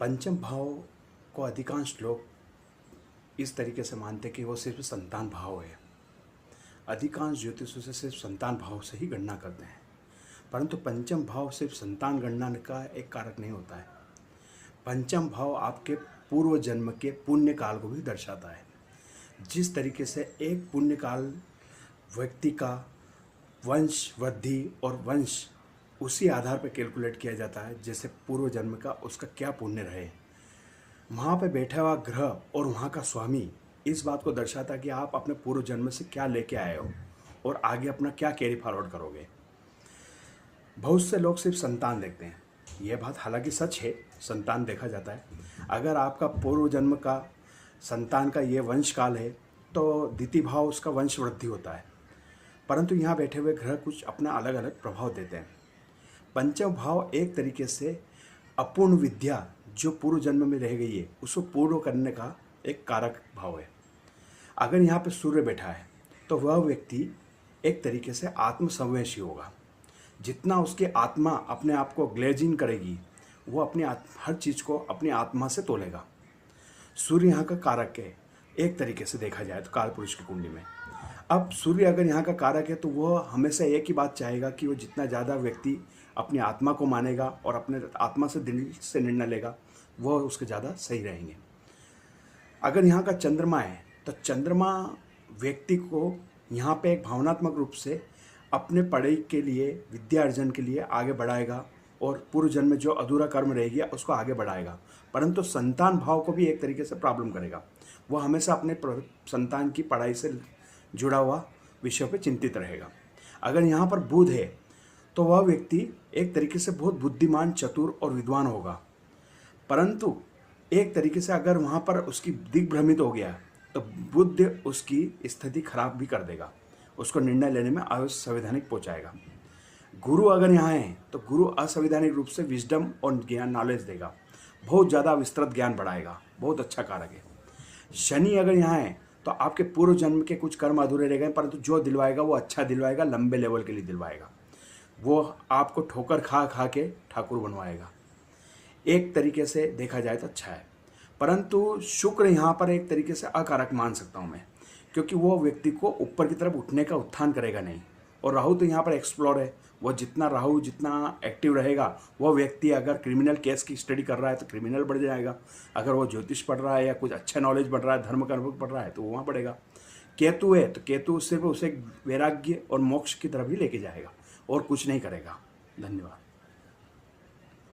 पंचम भाव को अधिकांश लोग इस तरीके से मानते हैं कि वो सिर्फ संतान भाव है। अधिकांश ज्योतिषों से सिर्फ संतान भाव से ही गणना करते हैं, परंतु पंचम भाव सिर्फ संतान गणना का एक कारक नहीं होता है। पंचम भाव आपके पूर्व जन्म के पुण्य काल को भी दर्शाता है। जिस तरीके से एक पुण्य काल व्यक्ति का वंश वृद्धि और वंश उसी आधार पर कैलकुलेट किया जाता है, जैसे पूर्व जन्म का उसका क्या पुण्य रहे। वहाँ पे बैठा हुआ ग्रह और वहाँ का स्वामी इस बात को दर्शाता है कि आप अपने पूर्व जन्म से क्या लेके आए हो और आगे अपना क्या कैरी फॉरवर्ड करोगे। बहुत से लोग सिर्फ संतान देखते हैं, यह बात हालांकि सच है, संतान देखा जाता है। अगर आपका पूर्व जन्म का संतान का ये वंश काल है तो द्वितीय भाव उसका वंश वृद्धि होता है, परंतु यहाँ बैठे हुए ग्रह कुछ अपना अलग अलग प्रभाव देते हैं। पंचम भाव एक तरीके से अपूर्ण विद्या जो पूर्व जन्म में रह गई है उसको पूर्ण करने का एक कारक भाव है। अगर यहाँ पे सूर्य बैठा है तो वह व्यक्ति एक तरीके से आत्मसंवेशी होगा। जितना उसकी आत्मा अपने आप को ग्लेजिंग करेगी वो अपनी हर चीज़ को अपनी आत्मा से तोलेगा। सूर्य यहाँ का कारक है एक तरीके से देखा जाए तो कालपुरुष की कुंडली में। अब सूर्य अगर यहाँ का कारक है तो वह हमेशा एक ही बात चाहेगा कि वो जितना ज़्यादा व्यक्ति अपनी आत्मा को मानेगा और अपने आत्मा से दिल से निर्णय लेगा वह उसके ज़्यादा सही रहेंगे। अगर यहाँ का चंद्रमा है तो चंद्रमा व्यक्ति को यहाँ पे एक भावनात्मक रूप से अपने पढ़ाई के लिए विद्या अर्जन के लिए आगे बढ़ाएगा और पूर्व जन्म में जो अधूरा कर्म रह गया उसको आगे बढ़ाएगा, परंतु संतान भाव को भी एक तरीके से प्रॉब्लम करेगा। वह हमेशा अपने संतान की पढ़ाई से जुड़ा हुआ विषयों पे चिंतित रहेगा। अगर यहाँ पर बुध है तो वह व्यक्ति एक तरीके से बहुत बुद्धिमान, चतुर और विद्वान होगा, परंतु एक तरीके से अगर वहाँ पर उसकी दिग्भ्रमित हो गया तो बुध उसकी स्थिति खराब भी कर देगा, उसको निर्णय लेने में असंवैधानिक पहुँचाएगा। गुरु अगर यहाँ है तो गुरु असंवैधानिक रूप से विजडम और ज्ञान नॉलेज देगा, बहुत ज़्यादा विस्तृत ज्ञान बढ़ाएगा, बहुत अच्छा कारक है। शनि अगर यहाँ है तो आपके पूर्व जन्म के कुछ कर्म अधूरे रह गए, परंतु जो दिलवाएगा वो अच्छा दिलवाएगा, लंबे लेवल के लिए दिलवाएगा। वो आपको ठोकर खा खा के ठाकुर बनवाएगा। एक तरीके से देखा जाए तो अच्छा है, परंतु शुक्र यहाँ पर एक तरीके से अकारक मान सकता हूँ मैं, क्योंकि वो व्यक्ति को ऊपर की तरफ उठने का उत्थान करेगा नहीं। और राहु तो यहाँ पर एक्सप्लोर है, वो जितना राहु जितना एक्टिव रहेगा वो व्यक्ति अगर क्रिमिनल केस की स्टडी कर रहा है तो क्रिमिनल बढ़ जाएगा, अगर वो ज्योतिष पढ़ रहा है या कुछ अच्छा नॉलेज बढ़ रहा है, धर्म कर्म पढ़ रहा है तो वहाँ बढ़ेगा। केतु है तो केतु सिर्फ उसे वैराग्य और मोक्ष की तरफ ही लेके जाएगा और कुछ नहीं करेगा। धन्यवाद।